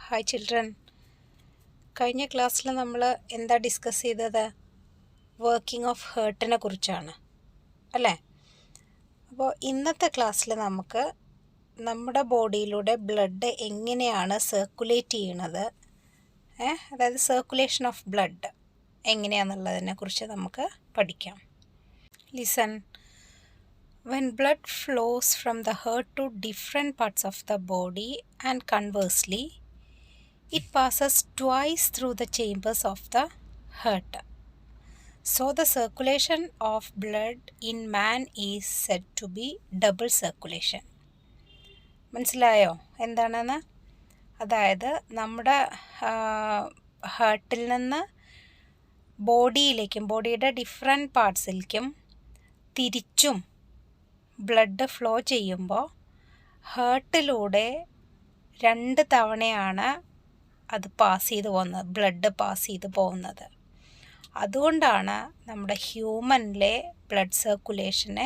Hi children. കഴിഞ്ഞ ക്ലാസ്സിൽ നമ്മൾ എന്താ ഡിസ്കസ് ചെയ്തത്? വർക്കിംഗ് ഓഫ് ഹേർട്ടിനെ കുറിച്ചാണ് അല്ലേ? അപ്പോൾ ഇന്നത്തെ ക്ലാസ്സിൽ നമുക്ക് നമ്മുടെ ബോഡിയിലൂടെ ബ്ലഡ് എങ്ങനെയാണ് സർക്കുലേറ്റ് ചെയ്യണത്, അതായത് സർക്കുലേഷൻ ഓഫ് ബ്ലഡ് എങ്ങനെയാണെന്നുള്ളതിനെ കുറിച്ച് നമുക്ക് പഠിക്കാം. Listen. When blood flows from the heart to different parts of the body and conversely, it passes twice through the chambers of the heart. So the circulation of blood in man is said to be double circulation. മനസ്സിലായോ എന്താണെന്ന്? അതായത് നമ്മുടെ ഹാർട്ടിൽ നിന്ന് ബോഡിയിലേക്കും ബോഡിയുടെ different പാർട്സിലേക്കും തിരിച്ചും blood flow ചെയ്യുമ്പോൾ ഹാർട്ടിലൂടെ 2 തവണയാണ് അത് പാസ് ചെയ്ത് പോകുന്നത്, ബ്ലഡ് പാസ് ചെയ്ത് പോകുന്നത്. അതുകൊണ്ടാണ് നമ്മുടെ ഹ്യൂമനിലെ ബ്ലഡ് സർക്കുലേഷനെ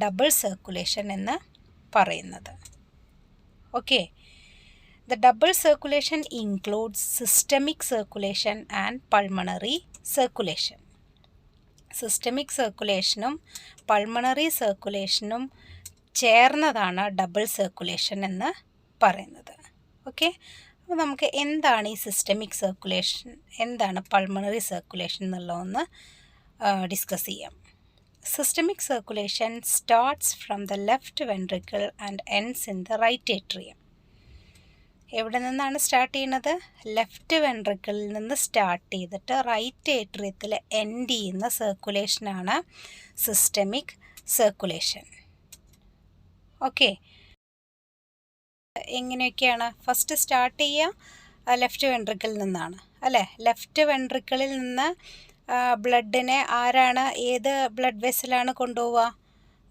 ഡബിൾ സർക്കുലേഷൻ എന്ന് പറയുന്നത്. Okay, the double circulation includes systemic circulation and pulmonary circulation. Systemic സർക്കുലേഷനും പൾമണറി സർക്കുലേഷനും ചേർന്നതാണ് ഡബിൾ സർക്കുലേഷൻ എന്ന് പറയുന്നത്. ഓക്കെ, അപ്പോൾ നമുക്ക് എന്താണ് ഈ സിസ്റ്റമിക് സർക്കുലേഷൻ, എന്താണ് പൾമണറി സർക്കുലേഷൻ എന്നുള്ളതൊന്ന് ഡിസ്കസ് ചെയ്യാം. Systemic circulation starts from the left ventricle and ends in the right atrium. എവിടെ നിന്നാണ് സ്റ്റാർട്ട് ചെയ്യുന്നത്? ലെഫ്റ്റ് വെൻട്രിക്കിളിൽ നിന്ന് സ്റ്റാർട്ട് ചെയ്തിട്ട് റൈറ്റ് ഏട്രിയത്തിൽ എൻഡ് ചെയ്യുന്ന സർക്കുലേഷനാണ് സിസ്റ്റമിക് സർക്കുലേഷൻ. ഓക്കെ, എങ്ങനെയൊക്കെയാണ്? ഫസ്റ്റ് സ്റ്റാർട്ട് ചെയ്യുക ലെഫ്റ്റ് വെൻട്രിക്കിളിൽ നിന്നാണ് അല്ലേ? ലെഫ്റ്റ് വെൻട്രിക്കിളിൽ നിന്ന് ബ്ലഡിനെ ഏത് ബ്ലഡ് വെസലാണ് കൊണ്ടുപോവുക?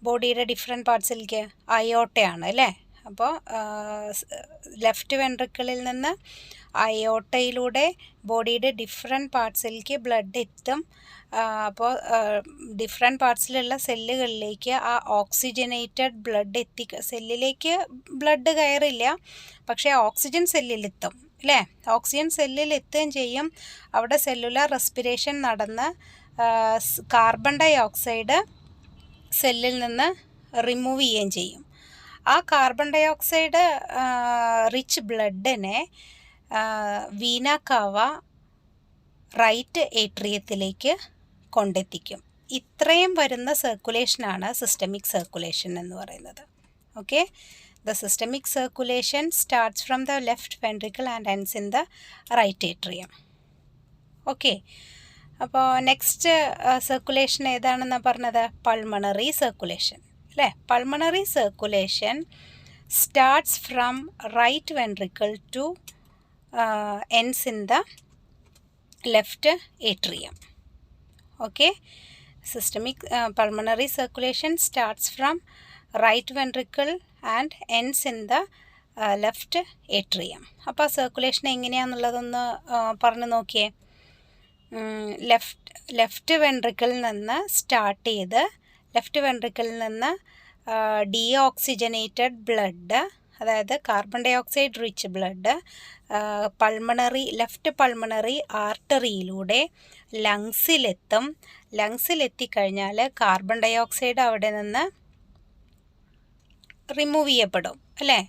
ബോഡിയുടെ ഡിഫറെൻറ്റ് പാർട്സിലേക്ക് അയോട്ടയാണ് അല്ലേ? അപ്പോൾ ലെഫ്റ്റ് വെൻട്രിക്കിളിൽ നിന്ന് അയോട്ടയിലൂടെ ബോഡിയുടെ ഡിഫറെൻറ്റ് പാർട്സിലേക്ക് ബ്ലഡ് എത്തും. അപ്പോൾ ഡിഫറെൻറ്റ് പാർട്സിലുള്ള സെല്ലുകളിലേക്ക് ആ ഓക്സിജനേറ്റഡ് ബ്ലഡ് സെല്ലിലേക്ക് ബ്ലഡ് കയറില്ല, പക്ഷേ ഓക്സിജൻ സെല്ലിലെത്തും അല്ലേ? ഓക്സിജൻ സെല്ലിൽ എത്തുകയും ചെയ്യും. അവിടെ സെല്ലുലാർ റെസ്പിറേഷൻ നടന്ന് കാർബൺ ഡൈ ഓക്സൈഡ് സെല്ലിൽ നിന്ന് റിമൂവ് ചെയ്യുകയും ചെയ്യും. ആ കാർബൺ ഡൈ ഓക്സൈഡ് റിച്ച് ബ്ലഡിനെ വീന കാവ റൈറ്റ് ഏട്രിയത്തിലേക്ക് കൊണ്ടെത്തിക്കും. ഇത്രയും വരുന്ന സർക്കുലേഷനാണ് സിസ്റ്റമിക് സർക്കുലേഷൻ എന്ന് പറയുന്നത്. Okay, the systemic circulation starts from the left ventricle and ends in the right atrium. Okay, അപ്പോൾ നെക്സ്റ്റ് സർക്കുലേഷൻ ഏതാണെന്നാണ് പറഞ്ഞത്? പൾമണറി സർക്കുലേഷൻ അല്ലേ? Pulmonary circulation starts from right ventricle to ends in the left atrium. Okay, systemic pulmonary circulation starts from right ventricle and ends in the left atrium. അപ്പോൾ ആ circulation എങ്ങനെയാണെന്നുള്ളതൊന്ന് പറഞ്ഞു നോക്കിയേ. Left വെൻട്രിക്കിളിൽ നിന്ന് start ചെയ്ത് left വെൻട്രിക്കിളിൽ നിന്ന് ഡീഓക്സിജനേറ്റഡ് ബ്ലഡ്, അതായത് carbon dioxide rich blood left pulmonary ആർട്ടറിയിലൂടെ ലങ്സിലെത്തും. ലങ്സിലെത്തിക്കഴിഞ്ഞാൽ കാർബൺ ഡൈ ഓക്സൈഡ് അവിടെ നിന്ന് റിമൂവ് ചെയ്യപ്പെടും അല്ലേ?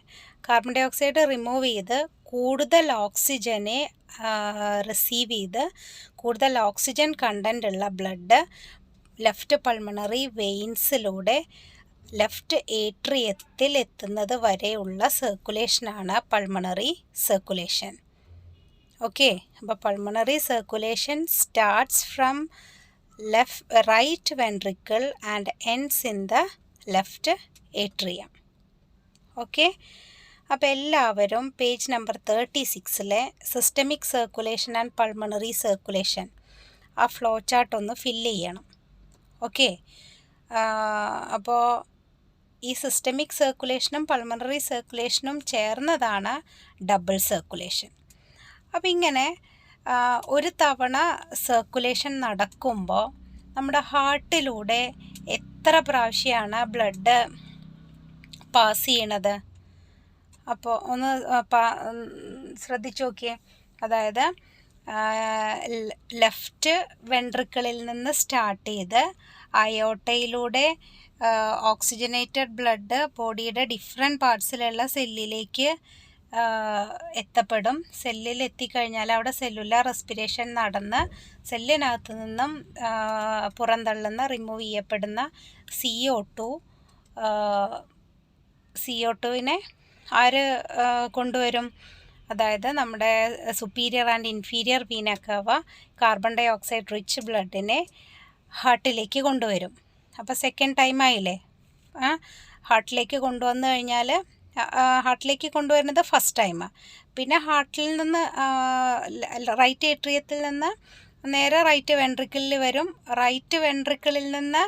കാർബൺ ഡൈ ഓക്സൈഡ് റിമൂവ് ചെയ്ത് കൂടുതൽ ഓക്സിജനെ റിസീവ് ചെയ്ത് കൂടുതൽ ഓക്സിജൻ കണ്ടൻ്റ് ഉള്ള ബ്ലഡ് ലെഫ്റ്റ് പൾമണറി വെയിൻസിലൂടെ ലെഫ്റ്റ് ഏട്രിയത്തിൽ എത്തുന്നത് വരെയുള്ള സർക്കുലേഷനാണ് പൾമണറി സർക്കുലേഷൻ. ഓക്കെ, അപ്പോൾ pulmonary circulation starts from right ventricle and ends in the left atrium. Okay, അപ്പോൾ എല്ലാവരും page number 36 systemic circulation and pulmonary circulation ആ ഫ്ലോ ചാർട്ട് ഒന്ന് ഫില്ല് ചെയ്യണം. ഓക്കെ, അപ്പോൾ ഈ സിസ്റ്റമിക് സർക്കുലേഷനും പൾമണറി സർക്കുലേഷനും ചേർന്നതാണ് ഡബിൾ സർക്കുലേഷൻ. അപ്പോൾ ഇങ്ങനെ ഒരു തവണ സർക്കുലേഷൻ നടക്കുമ്പോൾ നമ്മുടെ ഹാർട്ടിലൂടെ എത്ര പ്രാവശ്യമാണ് ബ്ലഡ് പാസ് ചെയ്യണത്? അപ്പോൾ ഒന്ന് ശ്രദ്ധിച്ചു നോക്കിയേ. അതായത് ലെഫ്റ്റ് വെൻട്രിക്കിളിൽ നിന്ന് സ്റ്റാർട്ട് ചെയ്ത് അയോട്ടയിലൂടെ ഓക്സിജനേറ്റഡ് ബ്ലഡ് ബോഡിയുടെ ഡിഫറെൻറ്റ് പാർട്സിലുള്ള സെല്ലിലേക്ക് എത്തപ്പെടും. സെല്ലിൽ എത്തിക്കഴിഞ്ഞാൽ അവിടെ സെല്ലുലാർ റെസ്പിറേഷൻ നടന്ന് സെല്ലിനകത്ത് നിന്നും പുറന്തള്ളുന്ന റിമൂവ് ചെയ്യപ്പെടുന്ന CO2 ആര് കൊണ്ടുവരും? അതായത് നമ്മുടെ superior and inferior vena cava carbon dioxide rich ബ്ലഡിനെ ഹാർട്ടിലേക്ക് കൊണ്ടുവരും. അപ്പോൾ സെക്കൻഡ് ടൈം ആയില്ലേ. ഹാർട്ടിലേക്ക് കൊണ്ടുവന്നു കഴിഞ്ഞാൽ ഹാർട്ടിലേക്ക് കൊണ്ടുവരുന്നത് ഫസ്റ്റ് ടൈമാണ്. പിന്നെ ഹാർട്ടിൽ നിന്ന് റൈറ്റ് ഏട്രിയത്തിൽ നിന്ന് നേരെ റൈറ്റ് വെൻട്രിക്കിളിൽ വരും. റൈറ്റ് വെൻട്രിക്കിളിൽ നിന്ന്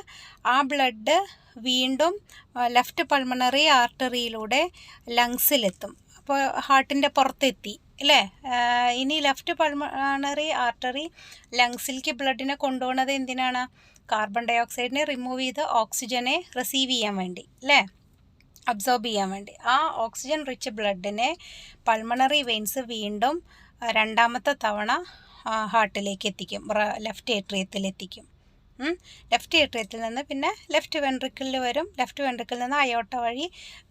ആ ബ്ലഡ് വീണ്ടും ലെഫ്റ്റ് പൾമണറി ആർട്ടറിയിലൂടെ ലങ്സിലെത്തും. അപ്പോൾ ഹാർട്ടിൻ്റെ പുറത്തെത്തി അല്ലേ. ഇനി ലെഫ്റ്റ് പൾമണറി ആർട്ടറി ലങ്സിലേക്ക് ബ്ലഡിനെ കൊണ്ടുപോകുന്നത് എന്തിനാണ്? കാർബൺ ഡൈ ഓക്സൈഡിനെ റിമൂവ് ചെയ്ത് ഓക്സിജനെ റിസീവ് ചെയ്യാൻ വേണ്ടി അല്ലേ, അബ്സോർബ് ചെയ്യാൻ വേണ്ടി. ആ ഓക്സിജൻ റിച്ച് ബ്ലഡിനെ പൾമണറി വെയിൻസ് വീണ്ടും രണ്ടാമത്തെ തവണ ഹാർട്ടിലേക്ക് എത്തിക്കും, ലെഫ്റ്റ് ഏട്രിയത്തിൽ എത്തിക്കും. ലെഫ്റ്റ് ഏട്രിയത്തിൽ നിന്ന് പിന്നെ ലെഫ്റ്റ് വെൻട്രിക്കിളിൽ വരും. ലെഫ്റ്റ് വെൻട്രിക്കിളിൽ നിന്ന് അയോട്ട വഴി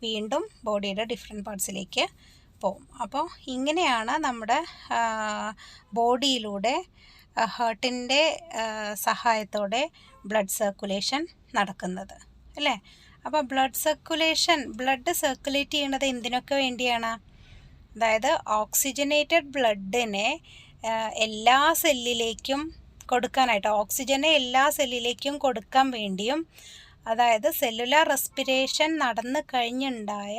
വീണ്ടും ബോഡിയുടെ ഡിഫറെൻറ്റ് പാർട്സിലേക്ക് പോകും. അപ്പോൾ ഇങ്ങനെയാണ് നമ്മുടെ ബോഡിയിലൂടെ ഹാർട്ടിൻ്റെ സഹായത്തോടെ ബ്ലഡ് സർക്കുലേഷൻ നടക്കുന്നത് അല്ലേ. അപ്പോൾ ബ്ലഡ് സർക്കുലേറ്റ് ചെയ്യുന്നത് എന്തിനൊക്കെ വേണ്ടിയാണ്? അതായത് ഓക്സിജനേറ്റഡ് ബ്ലഡിനെ എല്ലാ സെല്ലിലേക്കും കൊടുക്കാനായിട്ട്, ഓക്സിജനെ എല്ലാ സെല്ലിലേക്കും കൊടുക്കാൻ വേണ്ടിയും, അതായത് സെല്ലുലാർ റെസ്പിറേഷൻ നടന്നു കഴിഞ്ഞുണ്ടായ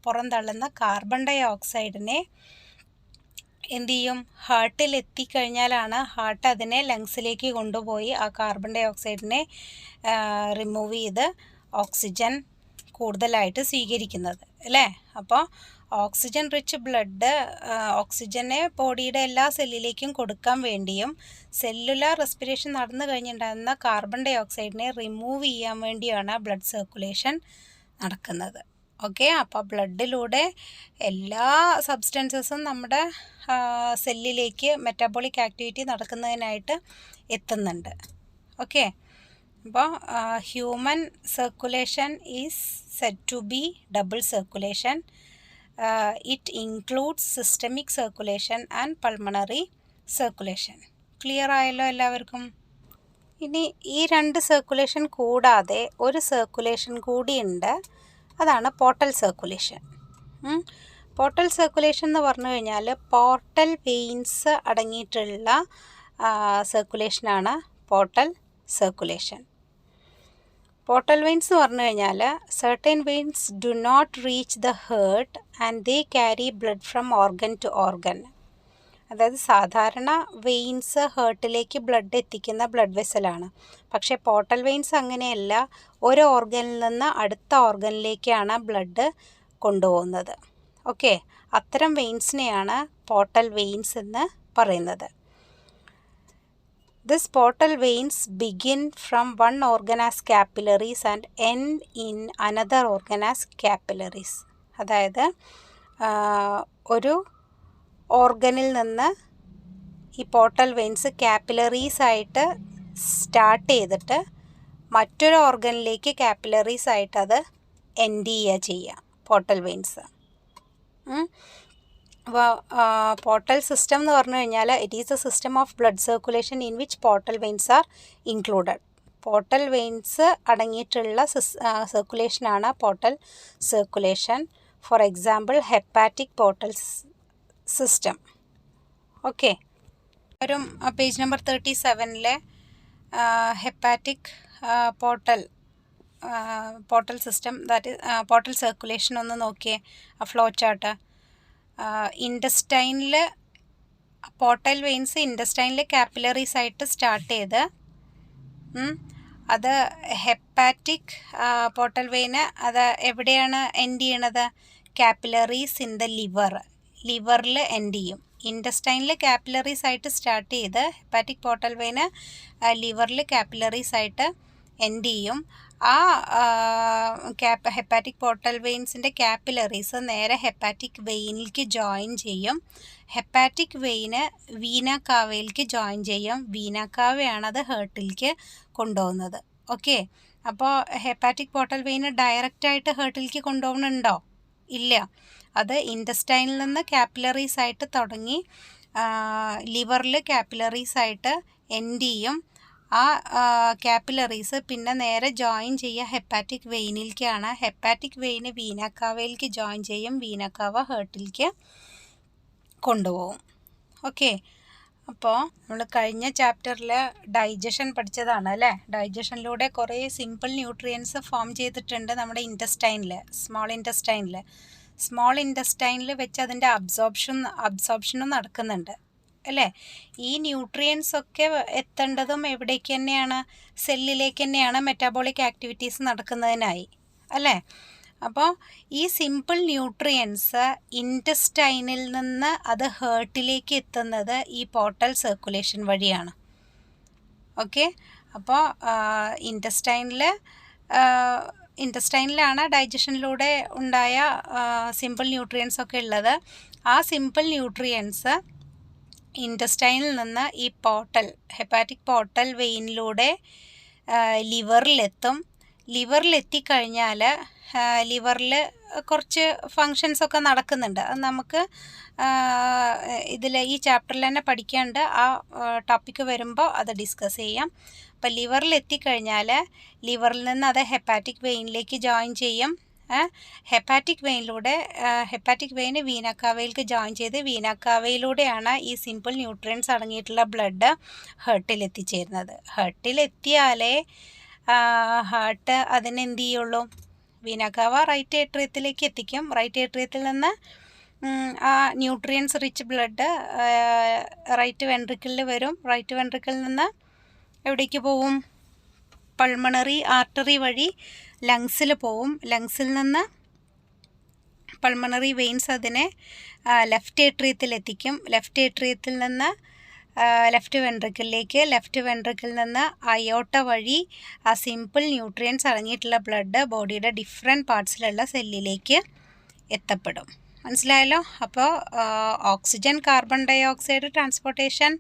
പുറന്തള്ളുന്ന കാർബൺ ഡൈ ഓക്സൈഡിനെ എന്ത് ചെയ്യും? ഹാർട്ടിൽ എത്തിക്കഴിഞ്ഞാലാണ് ഹാർട്ട് അതിനെ ലങ്സിലേക്ക് കൊണ്ടുപോയി ആ കാർബൺ ഡൈ ഓക്സൈഡിനെ റിമൂവ് ചെയ്ത് ഓക്സിജൻ കൂടുതലായിട്ട് സ്വീകരിക്കുന്നത് അല്ലേ. അപ്പോൾ ഓക്സിജൻ റിച്ച് ബ്ലഡ് ഓക്സിജനെ ബോഡിയുടെ എല്ലാ സെല്ലിലേക്കും കൊടുക്കാൻ വേണ്ടിയും സെല്ലുലാർ റെസ്പിറേഷൻ നടന്നു കഴിഞ്ഞിട്ടുണ്ടാകുന്ന കാർബൺ ഡൈ ഓക്സൈഡിനെ റിമൂവ് ചെയ്യാൻ വേണ്ടിയാണ് ബ്ലഡ് സർക്കുലേഷൻ നടക്കുന്നത്. ഓക്കെ. അപ്പോൾ ബ്ലഡിലൂടെ എല്ലാ സബ്സ്റ്റൻസസും നമ്മുടെ സെല്ലിലേക്ക് മെറ്റബോളിക് ആക്ടിവിറ്റി നടക്കുന്നതിനായിട്ട് എത്തുന്നുണ്ട്. ഓക്കെ. അപ്പോൾ human circulation is said to be double circulation. It includes systemic circulation and pulmonary circulation. Clear ആയല്ലോ എല്ലാവർക്കും? ഇനി ഈ രണ്ട് സർക്കുലേഷൻ കൂടാതെ ഒരു സർക്കുലേഷൻ കൂടിയുണ്ട്, അതാണ് പോർട്ടൽ സർക്കുലേഷൻ. പോർട്ടൽ സർക്കുലേഷൻ എന്ന് പറഞ്ഞു കഴിഞ്ഞാൽ പോർട്ടൽ വെയിൻസ് അടങ്ങിയിട്ടുള്ള സർക്കുലേഷനാണ് പോർട്ടൽ സർക്കുലേഷൻ. പോർട്ടൽ വെയിൻസ് എന്ന് പറഞ്ഞു കഴിഞ്ഞാൽ certain veins do not reach the heart and they carry blood from organ to organ. അതായത് സാധാരണ വെയിൻസ് ഹേർട്ടിലേക്ക് ബ്ലഡ് എത്തിക്കുന്ന ബ്ലഡ് വെസലാണ്. പക്ഷേ പോർട്ടൽ വെയിൻസ് അങ്ങനെയല്ല, ഒരു ഓർഗനിൽ നിന്ന് അടുത്ത ഓർഗനിലേക്കാണ് ബ്ലഡ് കൊണ്ടുപോകുന്നത്. ഓക്കെ. അത്തരം വെയിൻസിനെയാണ് പോർട്ടൽ വെയിൻസ് എന്ന് പറയുന്നത്. This portal veins begin from one organ as capillaries and end in another organ as capillaries. അതായത് ഒരു ഓർഗനിൽ നിന്ന് ഈ പോർട്ടൽ വെയിൻസ് കാപ്പിലറീസ് ആയിട്ട് സ്റ്റാർട്ട് ചെയ്തിട്ട് മറ്റൊരു ഓർഗനിലേക്ക് കാപ്പിലറീസ് ആയിട്ട് അത് എൻഡ് ചെയ്യുക പോർട്ടൽ വെയിൻസ്. പോർട്ടൽ സിസ്റ്റം എന്ന് പറഞ്ഞു കഴിഞ്ഞാൽ it is a system of blood circulation in which portal veins are included. Portal veins അടങ്ങിയിട്ടുള്ള സർക്കുലേഷനാണ് portal circulation. For example hepatic portal system. Okay. ഒരു page number 37 hepatic portal system, that portal circulation ഒന്ന് നോക്കിയേ. ആ flow chart ഇൻഡസ്റ്റൈനിൽ portal veins ഇൻഡസ്റ്റൈനിൽ capillaries ആയിട്ട് start ചെയ്ത് അത് ഹെപ്പാറ്റിക് പോർട്ടൽ വെയിന് അത് എവിടെയാണ് എൻഡ് ചെയ്യണത്? കാപ്പിലറീസ് ഇൻ ദ ലിവറിൽ എൻഡ് ചെയ്യും. ഇൻഡസ്റ്റൈനിൽ കാപ്പിലറീസ് ആയിട്ട് സ്റ്റാർട്ട് ചെയ്ത് ഹെപ്പാറ്റിക് പോർട്ടൽ വെയിന് ലിവറിൽ കാപ്പിലറീസ് ആയിട്ട് എൻഡ് ചെയ്യും. ആ ഹെപ്പാറ്റിക് പോർട്ടൽ വെയിൻസിൻ്റെ ക്യാപ്പിലറീസ് നേരെ ഹെപ്പാറ്റിക് വെയിനിലേക്ക് ജോയിൻ ചെയ്യും. ഹെപ്പാറ്റിക് വെയിന് വീന കാവയിലേക്ക് ജോയിൻ ചെയ്യും. വീന കാവയാണ് അത് ഹേർട്ടിലേക്ക് കൊണ്ടുപോകുന്നത്. ഓക്കെ, അപ്പോൾ ഹെപ്പാറ്റിക് പോർട്ടൽ വെയിന് ഡയറക്റ്റായിട്ട് ഹേർട്ടിലേക്ക് കൊണ്ടുപോകുന്നുണ്ടോ? ഇല്ല. അത് ഇൻറ്റസ്റ്റൈനിൽ നിന്ന് ക്യാപ്പിലറീസ് ആയിട്ട് തുടങ്ങി ലിവറിൽ ക്യാപ്പിലറീസ് ആയിട്ട് എൻഡ് ചെയ്യും. ആ ക്യാപ്പിലറീസ് പിന്നെ നേരെ ജോയിൻ ചെയ്യുക ഹെപ്പാറ്റിക് വെയിനിലേക്കാണ്. ഹെപ്പാറ്റിക് വെയിന് വീനക്കാവയിലേക്ക് ജോയിൻ ചെയ്യും. വീനക്കാവ ഹേർട്ടിലേക്ക് കൊണ്ടുപോകും. ഓക്കെ, അപ്പോൾ നമ്മൾ കഴിഞ്ഞ ചാപ്റ്ററിൽ ഡൈജഷൻ പഠിച്ചതാണ് അല്ലേ? ഡൈജഷനിലൂടെ കുറേ സിമ്പിൾ ന്യൂട്രിയൻസ് ഫോം ചെയ്തിട്ടുണ്ട് നമ്മുടെ ഇൻറ്റസ്റ്റൈനിൽ, സ്മോൾ ഇൻറ്റസ്റ്റൈനിൽ വെച്ച് അതിൻ്റെ അബ്സോർപ്ഷനും നടക്കുന്നുണ്ട് അല്ലേ? ഈ ന്യൂട്രിയൻസ് ഒക്കെ എത്തേണ്ടതും എവിടേക്ക് തന്നെയാണ്? സെല്ലിലേക്ക് തന്നെയാണ്, മെറ്റാബോളിക് ആക്ടിവിറ്റീസ് നടക്കുന്നതിനായി അല്ലേ? അപ്പോൾ ഈ സിമ്പിൾ ന്യൂട്രിയൻസ് ഇൻറ്റസ്റ്റൈനിൽ നിന്ന് അത് ഹേർട്ടിലേക്ക് എത്തുന്നത് ഈ പോർട്ടൽ സർക്കുലേഷൻ വഴിയാണ്. ഓക്കെ, അപ്പോൾ ഇൻറ്റസ്റ്റൈനിലാണ് ഡൈജഷനിലൂടെ ഉണ്ടായ സിമ്പിൾ ന്യൂട്രിയൻസ് ഒക്കെ ഉള്ളത്. ആ സിമ്പിൾ ന്യൂട്രിയൻസ് ഇൻറ്റസ്റ്റൈനിൽ നിന്ന് ഈ ഹെപ്പാറ്റിക് പോർട്ടൽ വെയിനിലൂടെ ലിവറിലെത്തും. ലിവറിലെത്തിക്കഴിഞ്ഞാൽ ലിവറിൽ കുറച്ച് ഫങ്ഷൻസൊക്കെ നടക്കുന്നുണ്ട്. അത് നമുക്ക് ഈ ചാപ്റ്ററിൽ തന്നെ പഠിക്കേണ്ട. ആ ടോപ്പിക്ക് വരുമ്പോൾ അത് ഡിസ്കസ് ചെയ്യാം. അപ്പോൾ ലിവറിലെത്തിക്കഴിഞ്ഞാൽ ലിവറിൽ നിന്ന് അത് ഹെപ്പാറ്റിക് വെയിനിലേക്ക് ജോയിൻ ചെയ്യും. ഹെപ്പാറ്റിക് വെയിന് വീനക്കാവയിലേക്ക് ജോയിൻ ചെയ്ത് വീനക്കാവയിലൂടെയാണ് ഈ സിമ്പിൾ ന്യൂട്രിയൻസ് അടങ്ങിയിട്ടുള്ള ബ്ലഡ് ഹേർട്ടിലെത്തിച്ചേരുന്നത്. ഹേർട്ടിലെത്തിയാലേ ഹാർട്ട് അതിനെന്ത് ചെയ്യുള്ളൂ? വീനക്കാവ റൈറ്റ് ഏട്രിയത്തിലേക്ക് എത്തിക്കും. റൈറ്റ് ഏട്രിയത്തിൽ നിന്ന് ആ ന്യൂട്രിയൻസ് റിച്ച് ബ്ലഡ് റൈറ്റ് വെൻട്രിക്കിളിൽ വരും. റൈറ്റ് വെൻട്രിക്കിളിൽ നിന്ന് എവിടേക്ക് പോവും? പൾമണറി ആർട്ടറി വഴി ലങ്സിൽ പോവും. ലങ്സിൽ നിന്ന് പൾമണറി വെയിൻസ് അതിനെ ലെഫ്റ്റ് ഏട്രിയത്തിൽ എത്തിക്കും. ലെഫ്റ്റ് ഏട്രിയത്തിൽ നിന്ന് ലെഫ്റ്റ് വെൻട്രിക്കിളിലേക്ക്, ലെഫ്റ്റ് വെൻട്രിക്കിളിൽ നിന്ന് അയോട്ട വഴി ആ സിമ്പിൾ ന്യൂട്രിയൻസ് അടങ്ങിയിട്ടുള്ള ബ്ലഡ് ബോഡിയുടെ ഡിഫറെൻറ്റ് പാർട്സിലുള്ള സെല്ലിലേക്ക് എത്തപ്പെടും. മനസ്സിലായല്ലോ? അപ്പോൾ oxygen, carbon dioxide transportation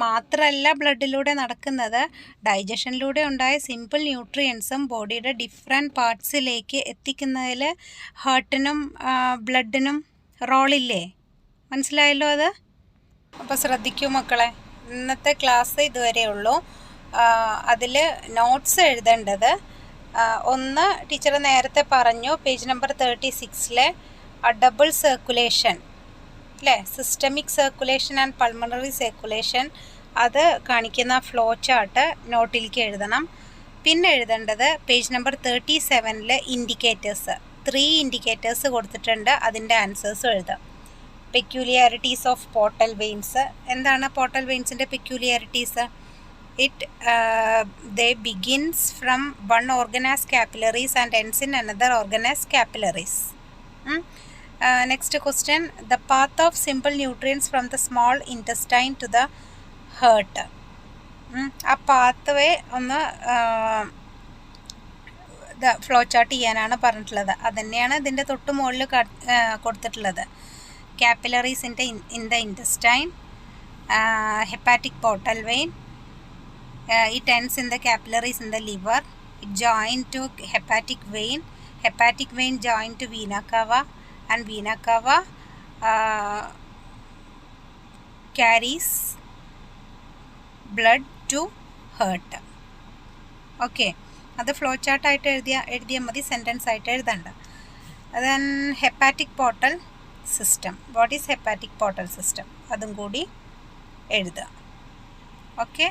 മാത്രമല്ല ബ്ലഡിലൂടെ നടക്കുന്നത്. ഡൈജഷനിലൂടെ ഉണ്ടായ സിമ്പിൾ ന്യൂട്രിയൻസും ബോഡിയുടെ ഡിഫറെൻറ്റ് പാർട്സിലേക്ക് എത്തിക്കുന്നതിൽ ഹാർട്ടിനും ബ്ലഡിനും റോളില്ലേ? മനസ്സിലായല്ലോ അത്? അപ്പോൾ ശ്രദ്ധിക്കൂ മക്കളെ, ഇന്നത്തെ ക്ലാസ് ഇതുവരെ ഉള്ളൂ. അതിൽ നോട്ട്സ് എഴുതേണ്ടത് ഒന്ന് ടീച്ചർ നേരത്തെ പറഞ്ഞു, പേജ് നമ്പർ 36 ഡബിൾ സർക്കുലേഷൻ അല്ലേ, systemic circulation and pulmonary circulation, അത് കാണിക്കുന്ന ഫ്ലോ ചാർട്ട് നോട്ടിലേക്ക് എഴുതണം. പിന്നെ എഴുതേണ്ടത് പേജ് നമ്പർ 37 ഇൻഡിക്കേറ്റേഴ്സ്, 3 ഇൻഡിക്കേറ്റേഴ്സ് കൊടുത്തിട്ടുണ്ട്, അതിൻ്റെ ആൻസേഴ്സും എഴുതാം. Peculiarities of portal veins. എന്താണ് പോർട്ടൽ വെയിൻസിൻ്റെ peculiarities? They begins from one organ as capillaries and ends in another organ as capillaries. Next question, the path of simple nutrients from the small intestine to the heart. ആ pathway ഒന്ന് flow chart ചെയ്യാനാണ് പറഞ്ഞിട്ടുള്ളത്. അതുതന്നെയാണ് ഇതിൻ്റെ തൊട്ട് മുകളിൽ കൊടുത്തിട്ടുള്ളത്. capillaries in the intestine, hepatic portal vein, it ends in the capillaries in the liver, it joined to hepatic vein joined to vena cava, and vena cava carries blood to heart. Okay, അത് flow ചാർട്ടായിട്ട് എഴുതിയാൽ മതി, sentence ആയിട്ട് എഴുതണ്ട. then hepatic portal system, what is hepatic portal system, അതും കൂടി എഴുതുക. Okay.